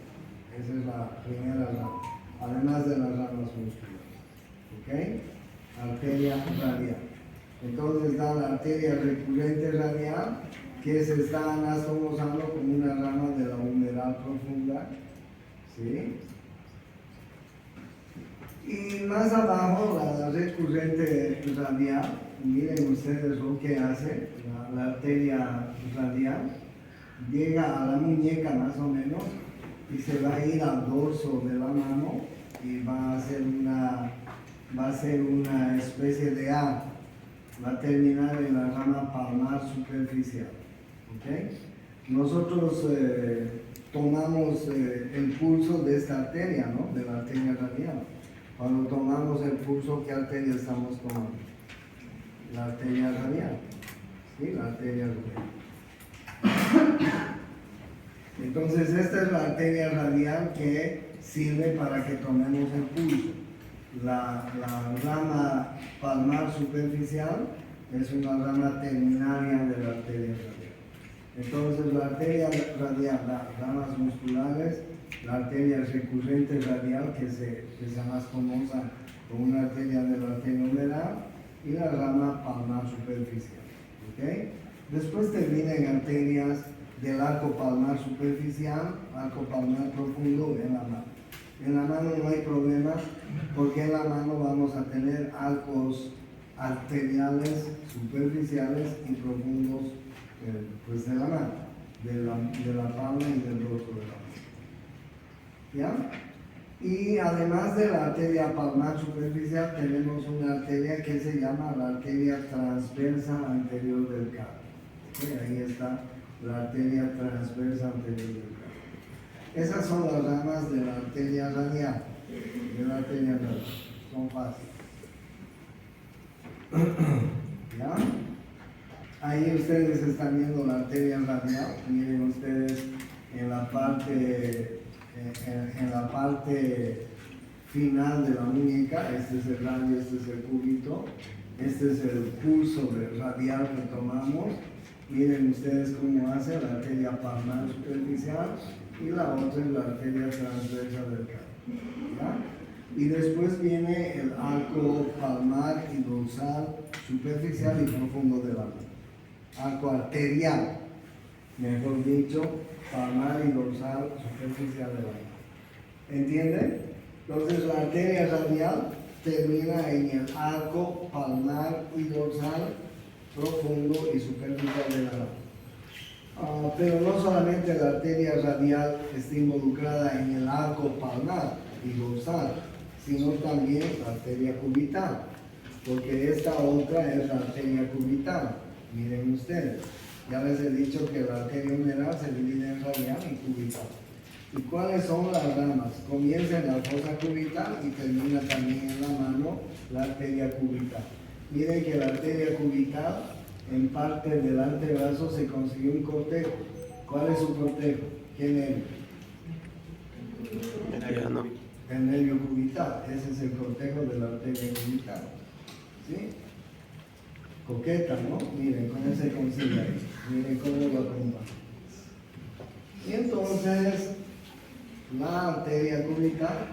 Esa es la primera rama, además de las ramas musculares. ¿Ok? Arteria radial. Entonces da la arteria recurrente radial que se está anastomosando como una rama de la humeral profunda. ¿Sí? Y más abajo, la recurrente radial, miren ustedes lo que hace, la arteria radial, llega a la muñeca más o menos y se va a ir al dorso de la mano y va a ser una especie de A, va a terminar en la rama palmar superficial. ¿Okay? Nosotros tomamos el pulso de esta arteria, ¿no? De la arteria radial. Cuando tomamos el pulso, ¿qué arteria estamos tomando? La arteria radial. ¿Sí? La arteria radial. Entonces, esta es la arteria radial que sirve para que tomemos el pulso. La rama palmar superficial es una rama terminaria de la arteria radial. Entonces, la arteria radial da ramas musculares, la arteria recurrente radial que se anastomosa con una arteria de la arteria humeral y la rama palmar superficial. ¿Okay? Después termina en arterias del arco palmar superficial, arco palmar profundo en la mano. En la mano no hay problema porque en la mano vamos a tener arcos arteriales superficiales y profundos pues de la mano, de la palma y del dorso de la mano. ¿Ya? Y además de la arteria palmar superficial tenemos una arteria que se llama la arteria transversa anterior del carpo. ¿Okay? Ahí está la arteria transversa anterior del carpo. Esas son las ramas de la arteria radial. Son fáciles. ¿Ya? Ahí ustedes están viendo la arteria radial. Miren ustedes en la parte final de la muñeca. Este es el radio, este es el cúbito. Este es el pulso radial que tomamos. Miren ustedes cómo hace la arteria palmar superficial y la otra es la arteria transversal del carpo. ¿Ya? Y después viene el arco palmar y dorsal superficial y profundo de la mano. Arco arterial, mejor dicho, palmar y dorsal superficial de la mano. ¿Entienden? Entonces la arteria radial termina en el arco palmar y dorsal profundo y superficial de la mano. Pero no solamente la arteria radial está involucrada en el arco palmar y dorsal, sino también la arteria cubital, porque esta otra es la arteria cubital. Miren ustedes, ya les he dicho que la arteria humeral se divide en radial y cubital. ¿Y cuáles son las ramas? Comienza en la fosa cubital y termina también en la mano la arteria cubital. Miren que la arteria cubital, en parte del antebrazo se consiguió un cortejo. ¿Cuál es su cortejo? ¿Qué nervio? El nervio cubital. Ese es el cortejo de la arteria cubital. ¿Sí? Coqueta, ¿no? Miren cómo se consigue ahí. Miren cómo lo acompaña. Y entonces, la arteria cubital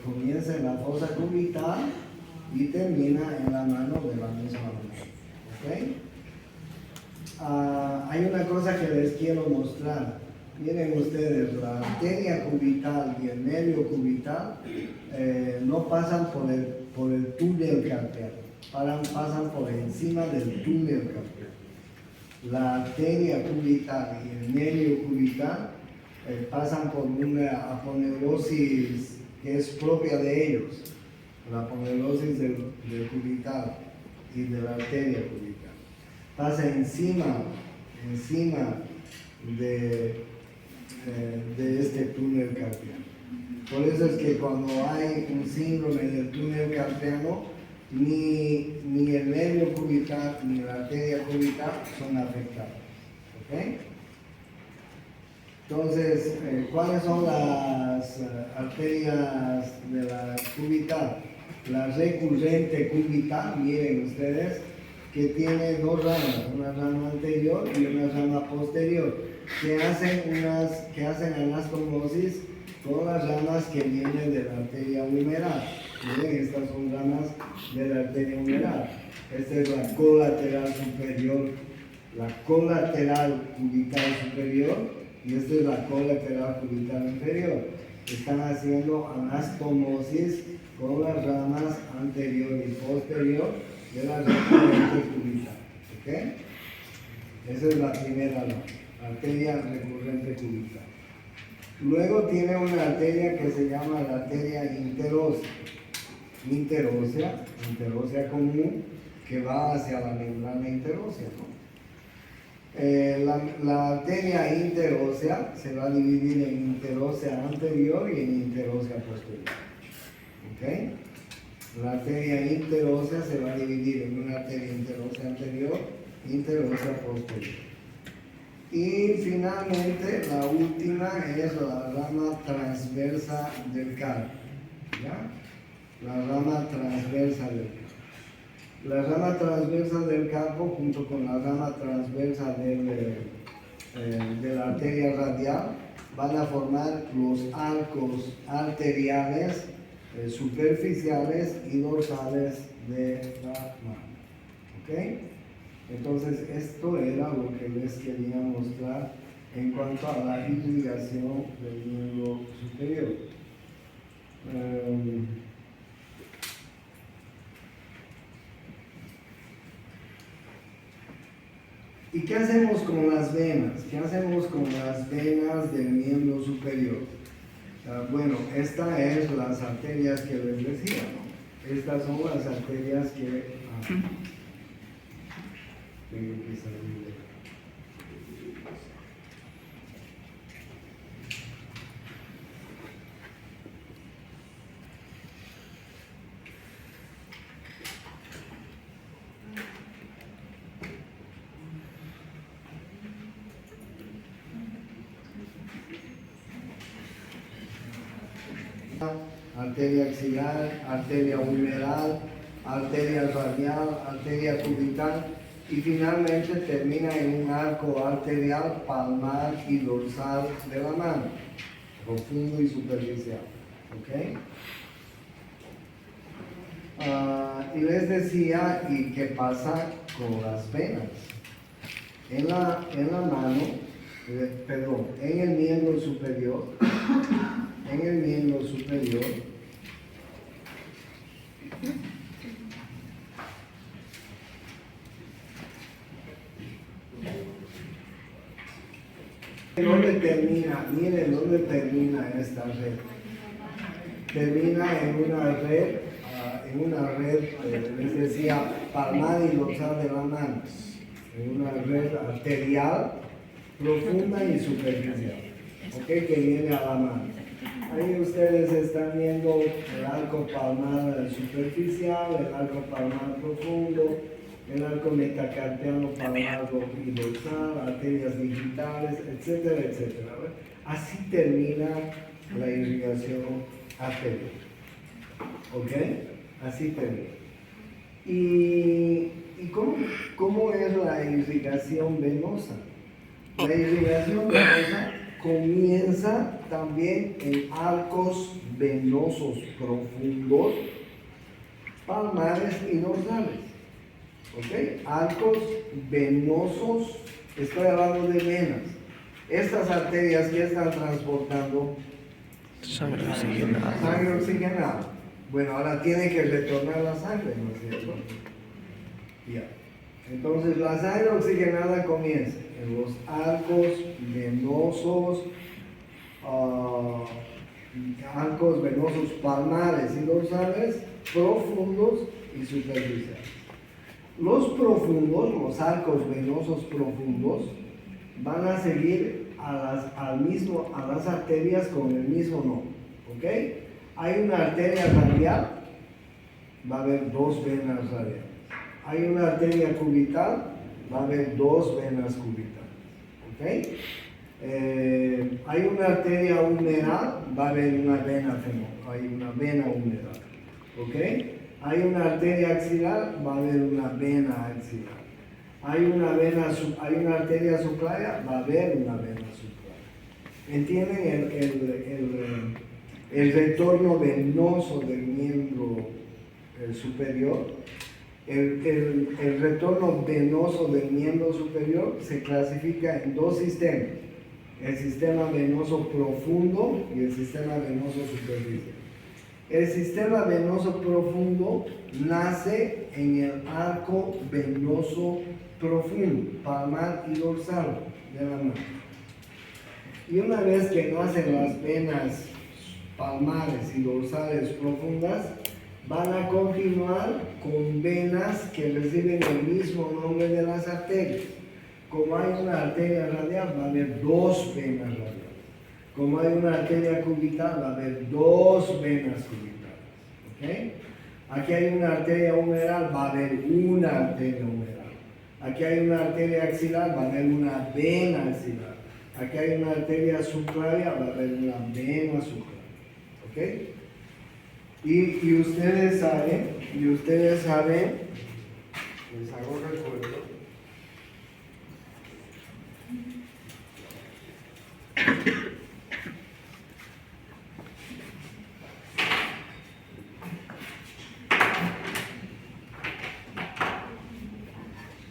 comienza en la fosa cubital y termina en la mano de la misma manera. ¿Ok? Hay una cosa que les quiero mostrar. Miren ustedes, la arteria cubital y el nervio cubital no pasan por el túnel carpiano, pasan por encima del túnel carpiano. La arteria cubital y el nervio cubital pasan por una aponeurosis que es propia de ellos, la aponeurosis del cubital y de la arteria cubital. Pasa encima de este túnel carpiano. Por eso es que cuando hay un síndrome del túnel carpiano, ni el nervio cubital ni la arteria cubital son afectados. ¿Ok? Entonces, ¿cuáles son las arterias de la cubital? La recurrente cubital, miren ustedes, que tiene dos ramas, una rama anterior y una rama posterior, que hacen anastomosis con las ramas que vienen de la arteria humeral. Miren, estas son ramas de la arteria humeral. Esta es la colateral superior, la colateral cubital superior, y esta es la colateral cubital inferior. Están haciendo anastomosis con las ramas anterior y posterior de la recurrente cubital. ¿Ok? Esa es la primera rama, arteria recurrente cubital. Luego tiene una arteria que se llama la arteria interósea común, que va hacia la membrana interósea, ¿no? La arteria interósea se va a dividir en interósea anterior y en interósea posterior. ¿Ok? La arteria interósea se va a dividir en una arteria interósea anterior e interósea posterior. Y finalmente la última es la rama transversa del carpo. ¿Ya? La rama transversa del carpo. La rama transversa del carpo junto con la rama transversa de la arteria radial van a formar los arcos arteriales superficiales y dorsales de la mano. ¿Ok? Entonces esto era lo que les quería mostrar en cuanto a la irrigación del miembro superior. ¿Y qué hacemos con las venas? ¿Qué hacemos con las venas del miembro superior? Bueno, estas es las arterias que les decía, ¿no? Estas son las arterias que tengo que salir de... Arteria axilar, arteria humeral, arteria radial, arteria cubital y finalmente termina en un arco arterial palmar y dorsal de la mano, profundo y superficial. ¿Ok? Y les decía, ¿y qué pasa con las venas? En la mano, perdón, en el miembro superior, ¿dónde termina? Miren dónde termina esta red. Termina en una red, les decía, palmar y dorsal de la mano, en una red arterial profunda y superficial, ¿ok? Que viene a la mano. Ahí ustedes están viendo el arco palmar superficial, el arco palmar profundo, el arco metacarpiano palmar y dorsal, arterias digitales, etcétera, etcétera. ¿Ver? Así termina la irrigación arterial. ¿Ok? Así termina. ¿Y cómo es la irrigación venosa? La irrigación venosa comienza también en arcos venosos profundos, palmares y dorsales. ¿Ok? Arcos venosos, estoy hablando de venas. Estas arterias que están transportando sangre oxigenada. Sangre oxigenada. Bueno, ahora tiene que retornar la sangre, ¿no es cierto? Ya. Entonces la sangre oxigenada comienza en los arcos venosos, arcos venosos palmares y dorsales, profundos y superficiales. Los profundos, los arcos venosos profundos, van a seguir a las arterias con el mismo nombre. ¿Ok? Hay una arteria radial, va a haber dos venas radiales. Hay una arteria cubital, va a haber dos venas cubitales. ¿Ok? Hay una arteria humeral, va a haber una vena femoral, hay una vena humeral. ¿Ok? Hay una arteria axilar, va a haber una vena axilar. Hay una arteria subclavia, va a haber una vena subclavia. ¿Entienden el retorno venoso del miembro superior? El retorno venoso del miembro superior se clasifica en dos sistemas: el sistema venoso profundo y el sistema venoso superficial. El sistema venoso profundo nace en el arco venoso profundo, palmar y dorsal de la mano. Y una vez que nacen las venas palmares y dorsales profundas, van a continuar con venas que reciben el mismo nombre de las arterias. Como hay una arteria radial, va a haber dos venas radiales. Como hay una arteria cubital, va a haber dos venas cubitales. ¿Okay? Aquí hay una arteria humeral, va a haber una arteria humeral. Aquí hay una arteria axilar, va a haber una vena axilar. Aquí hay una arteria subclavia, va a haber una vena subclavia. ¿Ok? Y ustedes saben, les hago recuerdo.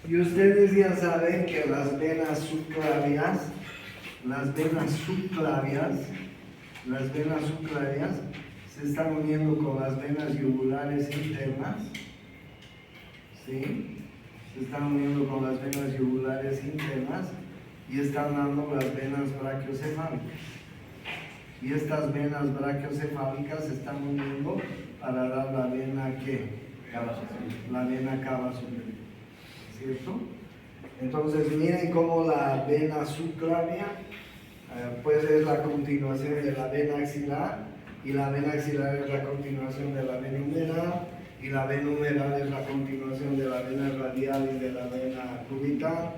Y ustedes ya saben que las venas subclavias se están uniendo con las venas yugulares internas. ¿Sí? Se están uniendo con las venas yugulares internas y están dando las venas brachiocefálicas. Y estas venas brachiocefálicas se están uniendo para dar la vena ¿qué? La vena cava superior. ¿Cierto? Entonces miren cómo la vena subclavia pues es la continuación de la vena axilar, y la vena axilar es la continuación de la vena humeral, y la vena humeral es la continuación de la vena radial y de la vena cubital,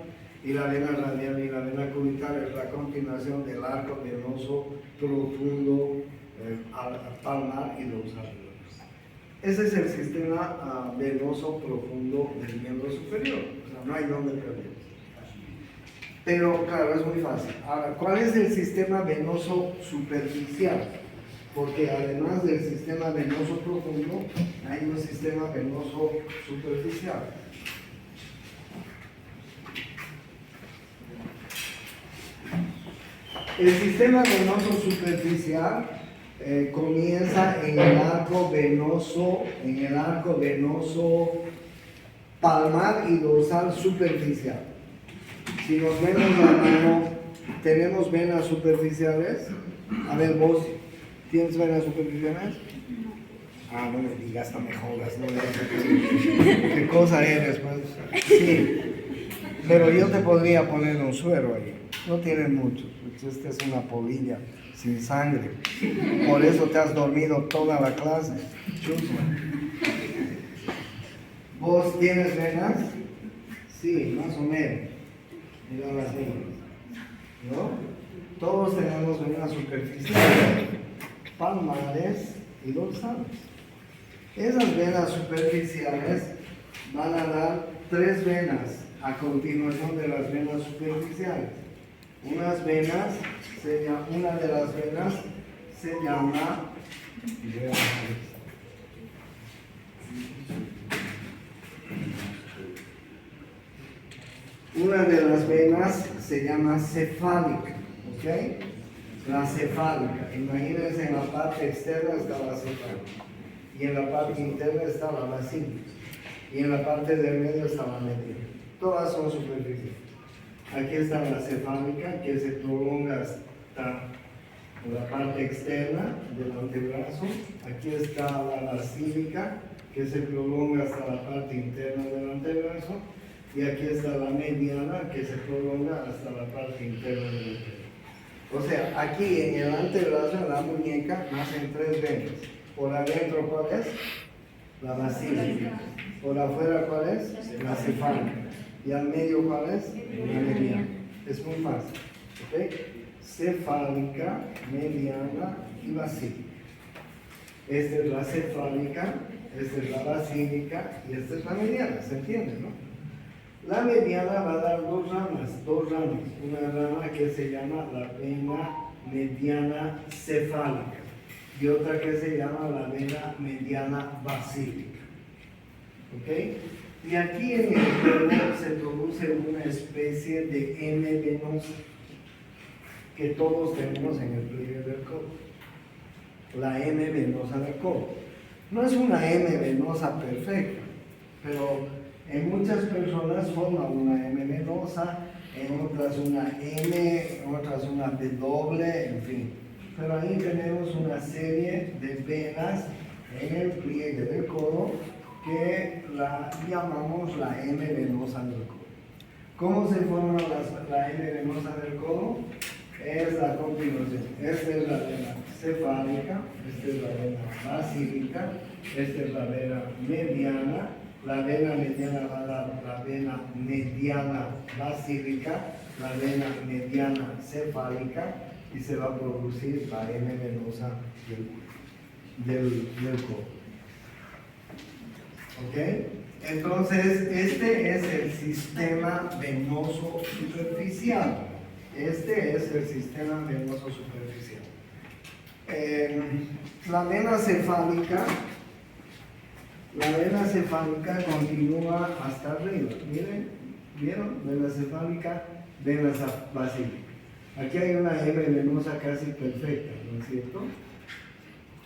y la vena radial y la vena cubital es la continuación del arco venoso profundo palmar y dorsal. Ese es el sistema venoso profundo del miembro superior. O sea, no hay dónde perder. Pero claro, es muy fácil. Ahora, ¿cuál es el sistema venoso superficial? Porque además del sistema venoso profundo, hay un sistema venoso superficial. El sistema venoso superficial comienza en el arco venoso palmar y dorsal superficial. Si nos vemos la mano, ¿tenemos venas superficiales? A ver, vos, ¿tienes venas superficiales? Ah, no me digas, no me jodas, no me... ¿Qué cosa eres, pues? Sí, pero yo te podría poner un suero ahí. No tienes mucho, esta es una polilla sin sangre. Por eso te has dormido toda la clase. Chusma. ¿Vos tienes venas? Sí, más o menos. Mira las venas, ¿no? Todos tenemos venas superficiales, palmares y dorsales. Esas venas superficiales van a dar 3 venas a continuación de las venas superficiales. Una de las venas se llama cefálica, ¿ok? La cefálica. Imagínense, en la parte externa está la cefálica y en la parte interna está la basílica y en la parte del medio está la mediana. Todas son superficiales. Aquí está la cefálica, que se prolonga hasta la parte externa del antebrazo. Aquí está la basílica, que se prolonga hasta la parte interna del antebrazo. Y aquí está la mediana, que se prolonga hasta la parte interna del antebrazo. O sea, aquí en el antebrazo, en la muñeca, nacen 3 venas. Por adentro, ¿cuál es? La basílica. Por afuera, ¿cuál es? La cefálica. Y al medio, ¿cuál es? La mediana. Es muy fácil. ¿Ok? Cefálica, mediana y basílica. Esta es la cefálica, esta es la basílica y esta es la mediana. ¿Se entiende, no? La mediana va a dar 2 ramas. Una rama que se llama la vena mediana cefálica y otra que se llama la vena mediana basílica. ¿Ok? Y aquí en el cuerpo se produce una especie de M venosa que todos tenemos en el pliegue del codo. La M venosa del codo. No es una M venosa perfecta, pero en muchas personas forma una M venosa, en otras una M, en otras una W, en fin. Pero ahí tenemos una serie de venas en el pliegue del codo que la llamamos la M venosa del codo. ¿Cómo se forma la M venosa del codo? Es la continuación. Esta es la vena cefálica, esta es la vena basílica, esta es la vena mediana. La vena mediana va a dar la vena mediana basílica, la vena mediana cefálica y se va a producir la M venosa del codo. ¿Ok? Entonces, este es el sistema venoso superficial. Este es el sistema venoso superficial. La vena cefálica continúa hasta arriba. Miren, ¿vieron? Vena cefálica, vena basílica. Aquí hay una M venosa casi perfecta, ¿no es cierto?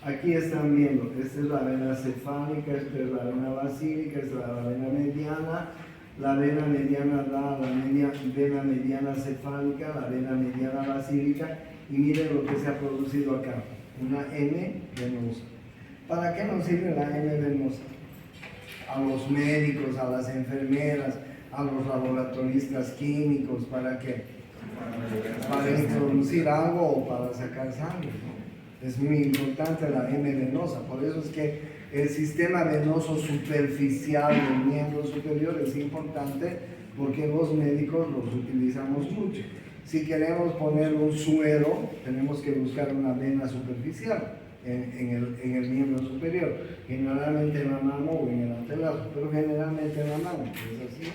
Aquí están viendo, esta es la vena cefálica, esta es la vena basílica, esta es la vena mediana. La vena mediana da la vena mediana cefálica, la vena mediana basílica, y miren lo que se ha producido acá, una M venosa. ¿Para qué nos sirve la M venosa? A los médicos, a las enfermeras, a los laboratoristas químicos, ¿para qué? Para introducir algo o para sacar sangre, ¿no? Es muy importante la M venosa, por eso es que el sistema venoso superficial del miembro superior es importante porque los médicos los utilizamos mucho. Si queremos poner un suero, tenemos que buscar una vena superficial. en el miembro superior, generalmente en la mano o en el antebrazo, pero generalmente en la mano, ¿es así?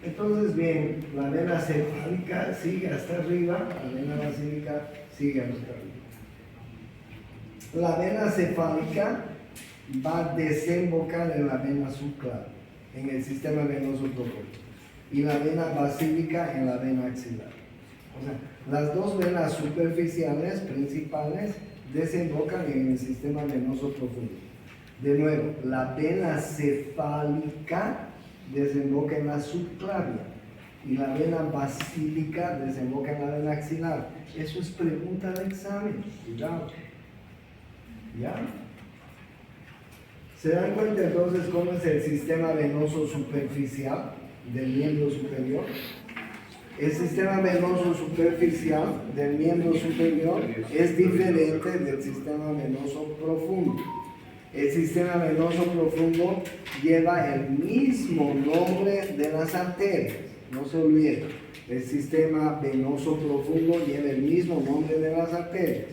Entonces, bien, la vena cefálica sigue hasta arriba, la vena basílica sigue hasta arriba. La vena cefálica va a desembocar en la vena subclaviana, en el sistema venoso profundo, y la vena basílica en la vena axilar. O sea, las dos venas superficiales principales desembocan en el sistema venoso profundo. De nuevo, la vena cefálica desemboca en la subclavia y la vena basílica desemboca en la vena axilar. Eso es pregunta de examen. Cuidado. ¿Ya? ¿Se dan cuenta entonces cómo es el sistema venoso superficial del miembro superior? El sistema venoso superficial del miembro superior es diferente del sistema venoso profundo. El sistema venoso profundo lleva el mismo nombre de las arterias, no se olviden. El sistema venoso profundo lleva el mismo nombre de las arterias.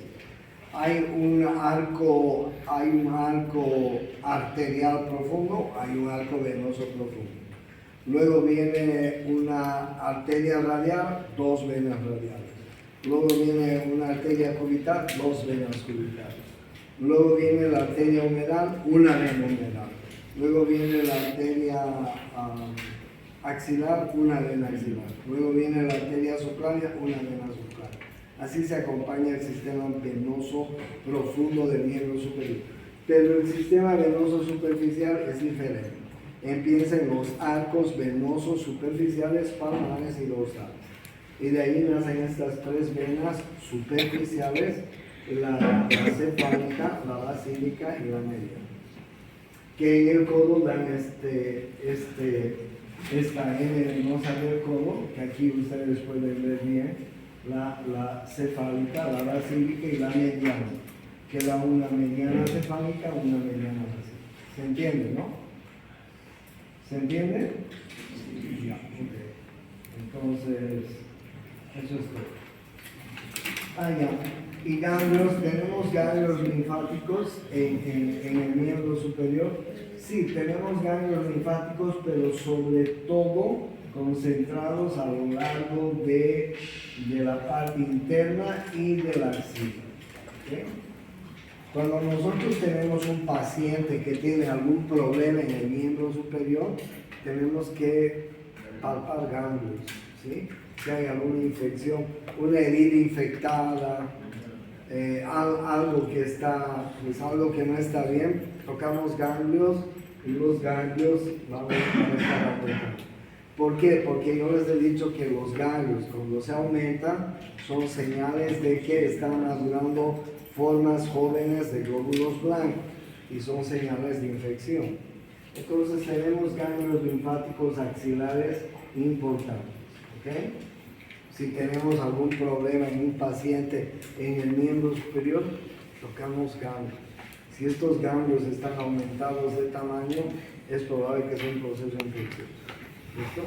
Hay un arco arterial profundo, hay un arco venoso profundo. Luego viene una arteria radial, dos venas radiales. Luego viene una arteria cubital, dos venas cubitales. Luego viene la arteria humeral, una vena humeral. Luego viene la arteria axilar, una vena axilar. Luego viene la arteria subclavia, una vena subclavia. Así se acompaña el sistema venoso profundo del miembro superior. Pero el sistema venoso superficial es diferente. Empieza en los arcos venosos superficiales, palmares y dorsales. Y de ahí nacen estas tres venas superficiales, la cefálica, la basílica y la mediana. Que en el codo dan esta N venosa del codo, que aquí ustedes pueden ver bien, la cefálica, la basílica y la mediana. Queda una mediana cefálica, una mediana basílica. ¿Se entiende, no? ¿Se entiende? Sí. Ya, okay. Entonces, eso es todo. Ya. Y ganglios, tenemos ganglios linfáticos en el miembro superior. Sí, tenemos ganglios linfáticos, pero sobre todo concentrados a lo largo de la parte interna y de la axila. ¿Okay? Cuando nosotros tenemos un paciente que tiene algún problema en el miembro superior, tenemos que palpar ganglios, ¿sí? Si hay alguna infección, una herida infectada, algo que no está bien, tocamos ganglios y los ganglios vamos a estar aumentando. ¿Por qué? Porque yo les he dicho que los ganglios, cuando se aumentan, son señales de que están madurando formas jóvenes de glóbulos blancos y son señales de infección. Entonces tenemos ganglios linfáticos axilares importantes. ¿Okay? Si tenemos algún problema en un paciente en el miembro superior, tocamos ganglios. Si estos ganglios están aumentados de tamaño, es probable que sea un proceso infeccioso. ¿Listo?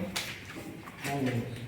Vamos.